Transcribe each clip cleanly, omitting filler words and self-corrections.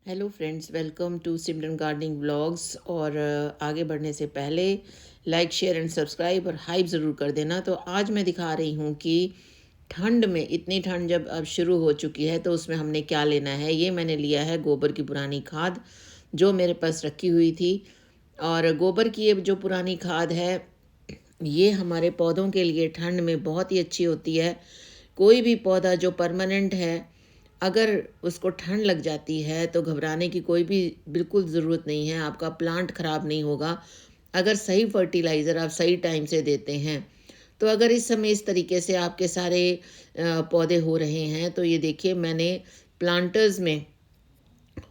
Hello friends, welcome to Simran gardening blogs. और आगे बढ़ने से पहले लाइक शेयर एंड सब्सक्राइब और हाइप ज़रूर कर देना। तो आज मैं दिखा रही हूँ कि ठंड में, इतनी ठंड जब अब शुरू हो चुकी है, तो उसमें हमने क्या लेना है। ये मैंने लिया है गोबर की पुरानी खाद जो मेरे पास रखी हुई थी। और गोबर की ये जो पुरानी खाद है, ये हमारे पौधों के लिए ठंड में बहुत ही अच्छी होती है। कोई भी पौधा जो परमानेंट है, अगर उसको ठंड लग जाती है तो घबराने की कोई भी बिल्कुल ज़रूरत नहीं है। आपका प्लांट ख़राब नहीं होगा अगर सही फर्टिलाइज़र आप सही टाइम से देते हैं। तो अगर इस समय इस तरीके से आपके सारे पौधे हो रहे हैं, तो ये देखिए मैंने प्लांटर्स में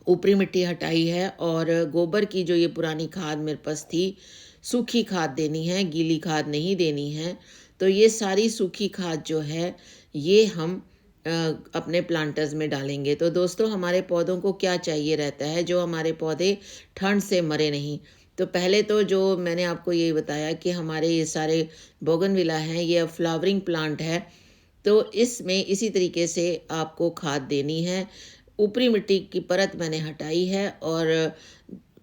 ऊपरी मिट्टी हटाई है और गोबर की जो ये पुरानी खाद मेरे पास थी, सूखी खाद देनी है, गीली खाद नहीं देनी है। तो ये सारी सूखी खाद जो है, ये हम अपने प्लांटर्स में डालेंगे। तो दोस्तों, हमारे पौधों को क्या चाहिए रहता है जो हमारे पौधे ठंड से मरे नहीं। तो पहले तो जो मैंने आपको ये बताया कि हमारे ये सारे बोगनविला हैं, ये अब फ्लावरिंग प्लांट है। तो इसमें इसी तरीके से आपको खाद देनी है। ऊपरी मिट्टी की परत मैंने हटाई है और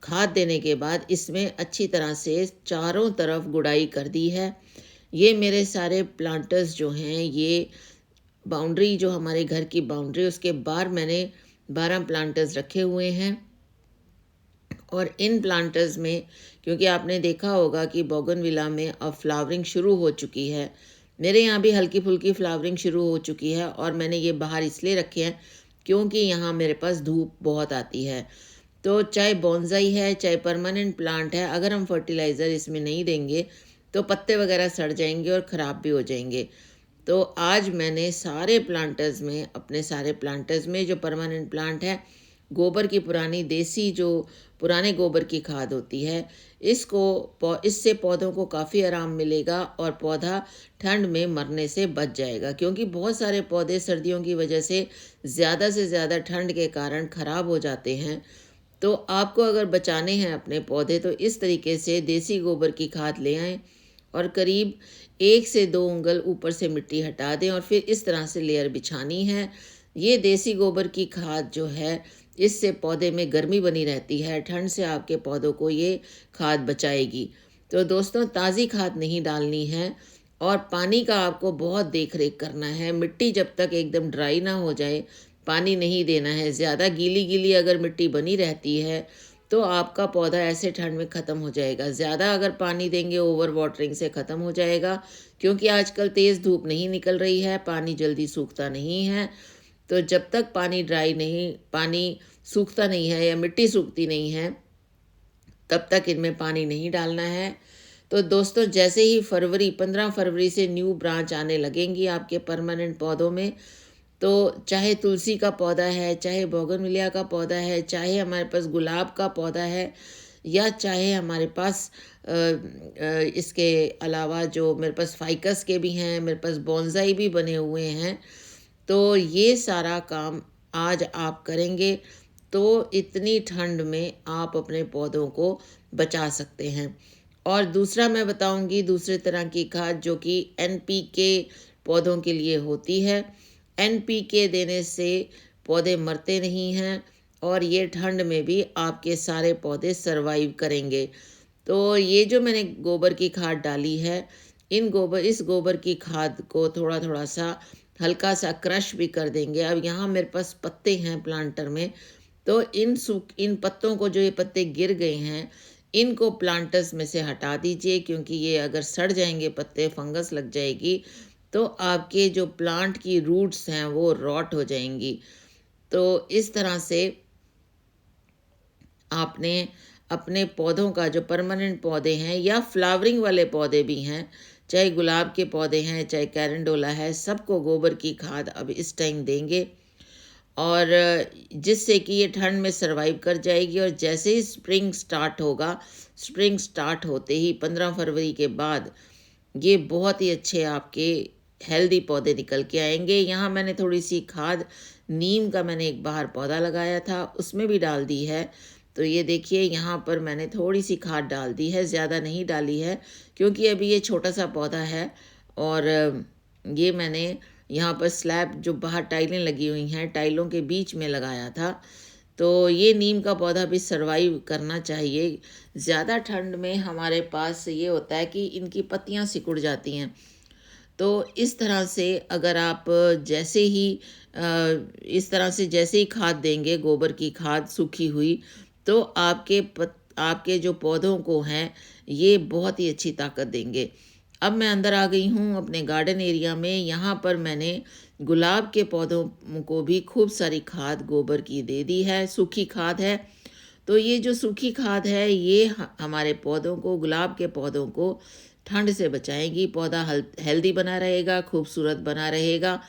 खाद देने के बाद इसमें अच्छी तरह से चारों तरफ गुड़ाई कर दी है। ये मेरे सारे प्लांटर्स जो हैं, ये बाउंड्री जो हमारे घर की बाउंड्री, उसके बाहर मैंने 12 प्लांटर्स रखे हुए हैं। और इन प्लांटर्स में, क्योंकि आपने देखा होगा कि बोगनविला में अब फ्लावरिंग शुरू हो चुकी है, मेरे यहाँ भी हल्की फुल्की फ्लावरिंग शुरू हो चुकी है। और मैंने ये बाहर इसलिए रखे हैं क्योंकि यहाँ मेरे पास धूप बहुत आती है। तो चाहे बॉन्साई है, चाहे परमानेंट प्लांट है, अगर हम फर्टिलाइज़र इसमें नहीं देंगे तो पत्ते वगैरह सड़ जाएंगे और ख़राब भी हो जाएंगे। तो आज मैंने सारे प्लांटर्स में, अपने सारे प्लांटर्स में जो परमानेंट प्लांट है, गोबर की पुरानी देसी जो पुराने गोबर की खाद होती है, इससे पौधों को काफ़ी आराम मिलेगा और पौधा ठंड में मरने से बच जाएगा। क्योंकि बहुत सारे पौधे सर्दियों की वजह से ज़्यादा ठंड के कारण ख़राब हो जाते हैं। तो आपको अगर बचाने हैं अपने पौधे, तो इस तरीके से देसी गोबर की खाद ले आएँ और करीब 1 से 2 उँगल ऊपर से मिट्टी हटा दें और फिर इस तरह से लेयर बिछानी है। ये देसी गोबर की खाद जो है, इससे पौधे में गर्मी बनी रहती है, ठंड से आपके पौधों को ये खाद बचाएगी। तो दोस्तों, ताज़ी खाद नहीं डालनी है और पानी का आपको बहुत देख-रेख करना है। मिट्टी जब तक एकदम ड्राई ना हो जाए, पानी नहीं देना है। ज़्यादा गीली-गीली अगर मिट्टी बनी रहती है, तो आपका पौधा ऐसे ठंड में ख़त्म हो जाएगा। ज़्यादा अगर पानी देंगे, ओवर वाटरिंग से ख़त्म हो जाएगा। क्योंकि आजकल तेज़ धूप नहीं निकल रही है, पानी जल्दी सूखता नहीं है। तो जब तक पानी सूखता नहीं है या मिट्टी सूखती नहीं है, तब तक इनमें पानी नहीं डालना है। तो दोस्तों, जैसे ही 15 फरवरी से न्यू ब्रांच आने लगेंगी आपके परमानेंट पौधों में, तो चाहे तुलसी का पौधा है, चाहे बोगनविलिया का पौधा है, चाहे हमारे पास गुलाब का पौधा है, या चाहे हमारे पास इसके अलावा जो मेरे पास फाइकस के भी हैं, मेरे पास बॉन्साई भी बने हुए हैं। तो ये सारा काम आज आप करेंगे तो इतनी ठंड में आप अपने पौधों को बचा सकते हैं। और दूसरा मैं बताऊंगी दूसरे तरह की खाद जो कि एनपीके पौधों के लिए होती है। एनपीके देने से पौधे मरते नहीं हैं और ये ठंड में भी आपके सारे पौधे सरवाइव करेंगे। तो ये जो मैंने गोबर की खाद डाली है, इस गोबर की खाद को थोड़ा-थोड़ा सा हल्का सा क्रश भी कर देंगे। अब यहाँ मेरे पास पत्ते हैं प्लांटर में, तो इन पत्तों को, जो ये पत्ते गिर गए हैं, इनको प्लांटर्स में से हटा दीजिए। क्योंकि ये अगर सड़ जाएँगे पत्ते, फंगस लग जाएगी, तो आपके जो प्लांट की रूट्स हैं वो रॉट हो जाएँगी। तो इस तरह से आपने अपने पौधों का, जो परमानेंट पौधे हैं या फ्लावरिंग वाले पौधे भी हैं, चाहे गुलाब के पौधे हैं, चाहे कैरेंडोला है, सबको गोबर की खाद अब इस टाइम देंगे। और जिससे कि ये ठंड में सर्वाइव कर जाएगी। और जैसे ही स्प्रिंग स्टार्ट होगा, स्प्रिंग स्टार्ट होते ही 15 फरवरी के बाद ये बहुत ही अच्छे आपके हेल्दी पौधे निकल के आएंगे। यहाँ मैंने थोड़ी सी खाद, नीम का मैंने एक बाहर पौधा लगाया था, उसमें भी डाल दी है। तो ये देखिए, यहाँ पर मैंने थोड़ी सी खाद डाल दी है, ज़्यादा नहीं डाली है क्योंकि अभी ये छोटा सा पौधा है। और ये मैंने यहाँ पर स्लैब, जो बाहर टाइलें लगी हुई हैं, टाइलों के बीच में लगाया था। तो ये नीम का पौधा भी सर्वाइव करना चाहिए। ज़्यादा ठंड में हमारे पास ये होता है कि इनकी पत्तियाँ सिकुड़ जाती हैं। तो इस तरह से अगर आप जैसे ही इस तरह से जैसे ही खाद देंगे, गोबर की खाद सूखी हुई, तो आपके जो पौधों को हैं, ये बहुत ही अच्छी ताकत देंगे। अब मैं अंदर आ गई हूँ अपने गार्डन एरिया में। यहाँ पर मैंने गुलाब के पौधों को भी खूब सारी खाद गोबर की दे दी है, सूखी खाद है। तो ये जो सूखी खाद है, ये हमारे पौधों को, गुलाब के पौधों को ठंड से बचाएगी। पौधा हेल्दी बना रहेगा, खूबसूरत बना रहेगा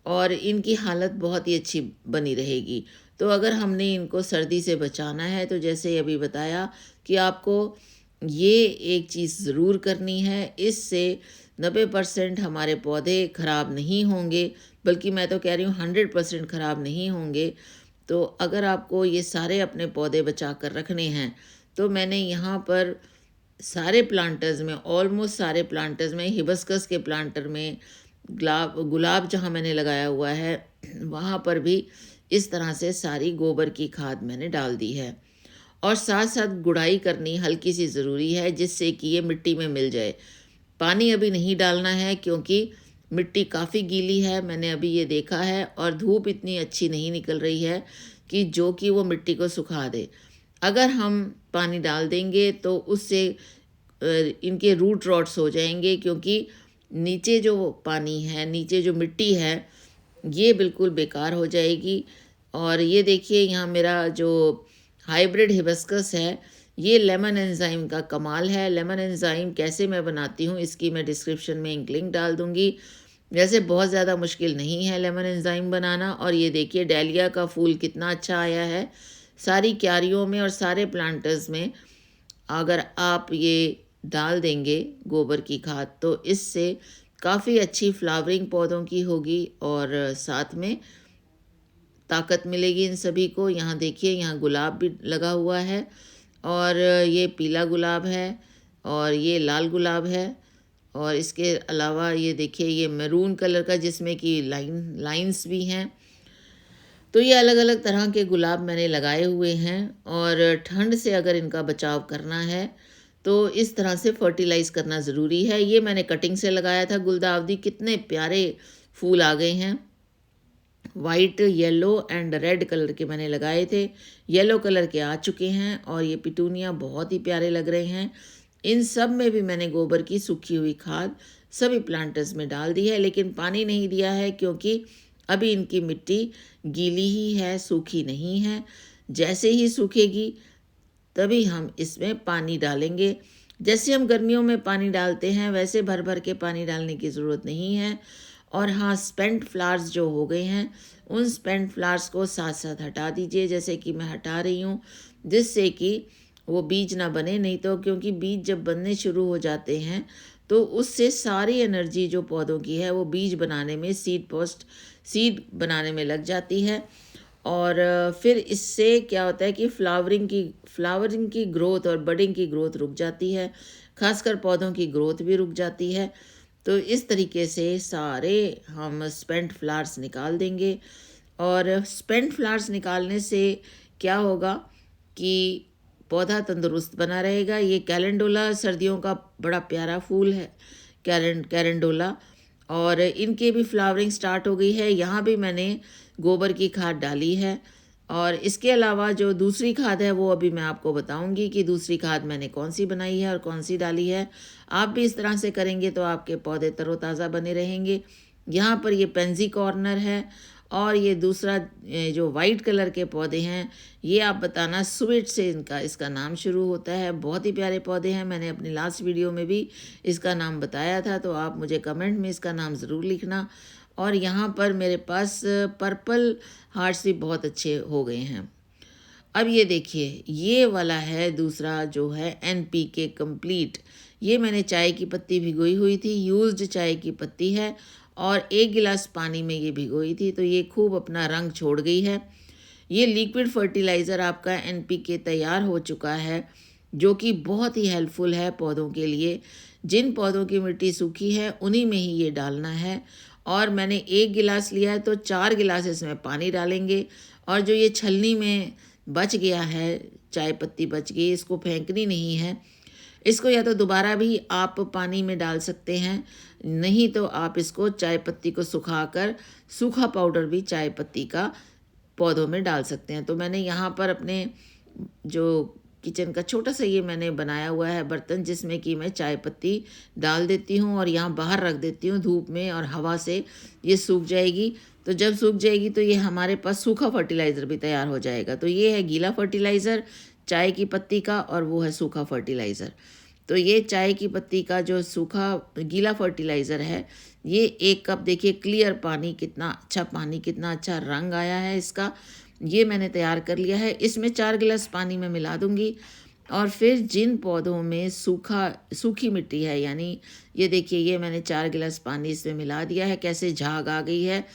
और इनकी हालत बहुत ही अच्छी बनी रहेगी। तो अगर हमने इनको सर्दी से बचाना है, तो जैसे अभी बताया कि आपको ये एक चीज़ ज़रूर करनी है, इससे 90% हमारे पौधे ख़राब नहीं होंगे, बल्कि मैं तो कह रही हूँ 100% ख़राब नहीं होंगे। तो अगर आपको ये सारे अपने पौधे बचा कर रखने हैं, तो मैंने यहाँ पर सारे प्लांटर्स में, ऑलमोस्ट सारे प्लांटर्स में, हिबिस्कस के प्लांटर में, गुलाब जहाँ मैंने लगाया हुआ है, वहाँ पर भी इस तरह से सारी गोबर की खाद मैंने डाल दी है। और साथ-साथ गुड़ाई करनी हल्की सी ज़रूरी है, जिससे कि ये मिट्टी में मिल जाए। पानी अभी नहीं डालना है क्योंकि मिट्टी काफ़ी गीली है, मैंने अभी ये देखा है, और धूप इतनी अच्छी नहीं निकल रही है कि वो मिट्टी को सुखा दे। अगर हम पानी डाल देंगे तो उससे इनके रूट रॉट्स हो जाएंगे, क्योंकि नीचे जो पानी है, नीचे जो मिट्टी है, ये बिल्कुल बेकार हो जाएगी। और ये देखिए, यहाँ मेरा जो हाइब्रिड हिबिस्कस है, ये लेमन एंजाइम का कमाल है। लेमन एंजाइम कैसे मैं बनाती हूँ, इसकी मैं डिस्क्रिप्शन में एक लिंक डाल दूँगी। वैसे बहुत ज़्यादा मुश्किल नहीं है लेमन एंजाइम बनाना। और ये देखिए, डालिया का फूल कितना अच्छा आया है। सारी क्यारियों में और सारे प्लांटर्स में अगर आप ये डाल देंगे गोबर की खाद, तो इससे काफ़ी अच्छी फ्लावरिंग पौधों की होगी और साथ में ताकत मिलेगी इन सभी को। यहाँ देखिए, यहाँ गुलाब भी लगा हुआ है, और ये पीला गुलाब है, और ये लाल गुलाब है, और इसके अलावा ये देखिए, ये मैरून कलर का जिसमें कि लाइंस भी हैं। तो ये अलग-अलग तरह के गुलाब मैंने लगाए हुए हैं। और ठंड से अगर इनका बचाव करना है, तो इस तरह से फर्टिलाइज़ करना ज़रूरी है। ये मैंने कटिंग से लगाया था गुलदाउदी, कितने प्यारे फूल आ गए हैं। White, yellow and red colour के मैंने लगाए थे। येलो कलर के आ चुके हैं, और ये पिटूनिया बहुत ही प्यारे लग रहे हैं। इन सब में भी मैंने गोबर की सूखी हुई खाद सभी प्लांटर्स में डाल दी है, लेकिन पानी नहीं दिया है क्योंकि अभी इनकी मिट्टी गीली ही है, सूखी नहीं है। जैसे ही सूखेगी तभी हम इसमें पानी डालेंगे। जैसे हम गर्मियों में पानी डालते हैं, वैसे भर भर के पानी डालने की ज़रूरत नहीं है। और हाँ, स्पेंट फ्लावर्स जो हो गए हैं, उन स्पेंट फ्लावर्स को साथ साथ हटा दीजिए, जैसे कि मैं हटा रही हूँ, जिससे कि वो बीज ना बने। नहीं तो क्योंकि बीज जब बनने शुरू हो जाते हैं, तो उससे सारी एनर्जी जो पौधों की है, वो बीज बनाने में, सीड बनाने में लग जाती है। और फिर इससे क्या होता है कि फ्लावरिंग की ग्रोथ और बडिंग की ग्रोथ रुक जाती है, खासकर पौधों की ग्रोथ भी रुक जाती है। तो इस तरीके से सारे हम स्पेंट फ्लावर्स निकाल देंगे। और स्पेंट फ्लावर्स निकालने से क्या होगा कि पौधा तंदुरुस्त बना रहेगा। ये कैलेंडोला सर्दियों का बड़ा प्यारा फूल है, कैरेंडोला, और इनके भी फ्लावरिंग स्टार्ट हो गई है। यहाँ भी मैंने गोबर की खाद डाली है। और इसके अलावा जो दूसरी खाद है, वो अभी मैं आपको बताऊंगी कि दूसरी खाद मैंने कौन सी बनाई है और कौन सी डाली है। आप भी इस तरह से करेंगे तो आपके पौधे तरोताज़ा बने रहेंगे। यहाँ पर ये पेंजी कॉर्नर है, और ये दूसरा जो वाइट कलर के पौधे हैं, ये आप बताना, स्वीट से इसका नाम शुरू होता है। बहुत ही प्यारे पौधे हैं। मैंने अपनी लास्ट वीडियो में भी इसका नाम बताया था, तो आप मुझे कमेंट में इसका नाम ज़रूर लिखना। और यहाँ पर मेरे पास पर्पल हार्ट्स भी बहुत अच्छे हो गए हैं। अब ये देखिए, ये वाला है दूसरा, जो है NPK कंप्लीट। ये मैंने चाय की पत्ती भिगोई हुई थी, यूज्ड चाय की पत्ती है, और 1 गिलास पानी में ये भिगोई थी, तो ये खूब अपना रंग छोड़ गई है। ये लिक्विड फर्टिलाइज़र आपका NPK तैयार हो चुका है, जो कि बहुत ही हेल्पफुल है पौधों के लिए। जिन पौधों की मिट्टी सूखी है, उन्हीं में ही ये डालना है। और मैंने 1 गिलास लिया है, तो 4 गिलास इसमें पानी डालेंगे, और जो ये छलनी में बच गया है, चाय पत्ती बच गई, इसको फेंकनी नहीं है। इसको या तो दोबारा भी आप पानी में डाल सकते हैं, नहीं तो आप इसको चाय पत्ती को सुखाकर सूखा पाउडर भी चाय पत्ती का पौधों में डाल सकते हैं। तो मैंने यहाँ पर अपने जो किचन का छोटा सा ये मैंने बनाया हुआ है बर्तन, जिसमें कि मैं चाय पत्ती डाल देती हूँ और यहाँ बाहर रख देती हूँ धूप में, और हवा से ये सूख जाएगी। तो जब सूख जाएगी तो ये हमारे पास सूखा फर्टिलाइज़र भी तैयार हो जाएगा। तो ये है गीला फर्टिलाइज़र चाय की पत्ती का, और वो है सूखा फर्टिलाइज़र। तो ये चाय की पत्ती का जो सूखा गीला फर्टिलाइज़र है, ये 1 कप, देखिए क्लियर पानी, कितना अच्छा पानी, कितना अच्छा रंग आया है इसका, ये मैंने तैयार कर लिया है। इसमें 4 गिलास पानी मैं मिला दूंगी। और फिर जिन पौधों में सूखी मिट्टी है, यानी ये देखिए, ये मैंने 4 गिलास पानी इसमें मिला दिया है। कैसे झाग आ गई है,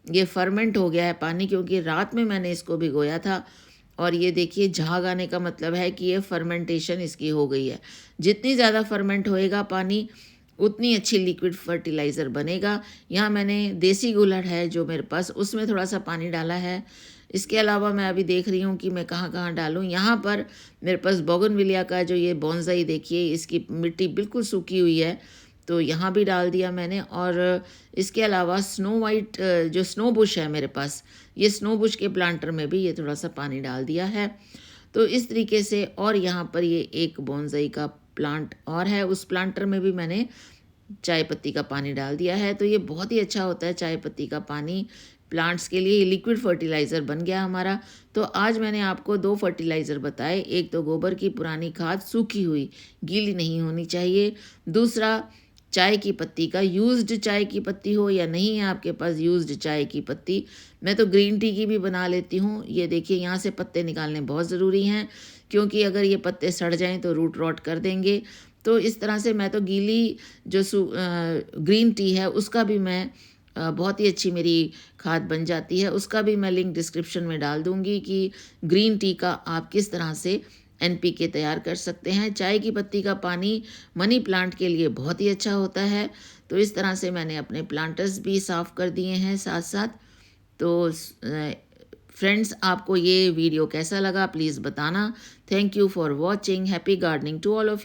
ये फर्मेंट हो गया है पानी, क्योंकि रात में मैंने इसको भिगोया था। और ये देखिए, झाग आने का मतलब है कि ये फर्मेंटेशन इसकी हो गई है। जितनी ज़्यादा फर्मेंट होएगा पानी, उतनी अच्छी लिक्विड फर्टिलाइज़र बनेगा। यहाँ मैंने देसी गुलड़ है जो मेरे पास, उसमें थोड़ा सा पानी डाला है। इसके अलावा मैं अभी देख रही हूँ कि मैं कहाँ कहाँ डालूँ। यहाँ पर मेरे पास बोगनविलिया का जो ये बॉन्साई, देखिए इसकी मिट्टी बिल्कुल सूखी हुई है, तो यहाँ भी डाल दिया मैंने। और इसके अलावा स्नो वाइट जो स्नो बुश है मेरे पास, ये स्नो बुश के प्लांटर में भी ये थोड़ा सा पानी डाल दिया है। तो इस तरीके से, और यहाँ पर ये एक बॉन्साई का प्लांट और है, उस प्लांटर में भी मैंने चाय पत्ती का पानी डाल दिया है। तो ये बहुत ही अच्छा होता है चाय पत्ती का पानी प्लांट्स के लिए, लिक्विड फर्टिलाइज़र बन गया हमारा। तो आज मैंने आपको 2 फर्टिलाइज़र बताए। एक तो गोबर की पुरानी खाद, सूखी हुई, गीली नहीं होनी चाहिए। दूसरा चाय की पत्ती का, यूज्ड चाय की पत्ती हो या नहीं है आपके पास यूज्ड चाय की पत्ती, मैं तो ग्रीन टी की भी बना लेती हूँ। ये देखिए, यहाँ से पत्ते निकालने बहुत ज़रूरी हैं, क्योंकि अगर ये पत्ते सड़ जाएं तो रूट रॉट कर देंगे। तो इस तरह से मैं तो गीली जो ग्रीन टी है उसका भी मैं बहुत ही अच्छी मेरी खाद बन जाती है। उसका भी मैं लिंक डिस्क्रिप्शन में डाल दूँगी कि ग्रीन टी का आप किस तरह से एनपीके तैयार कर सकते हैं। चाय की पत्ती का पानी मनी प्लांट के लिए बहुत ही अच्छा होता है। तो इस तरह से मैंने अपने प्लांटर्स भी साफ़ कर दिए हैं साथ साथ। तो फ्रेंड्स, आपको ये वीडियो कैसा लगा प्लीज़ बताना। Thank you for watching. Happy gardening to all of you.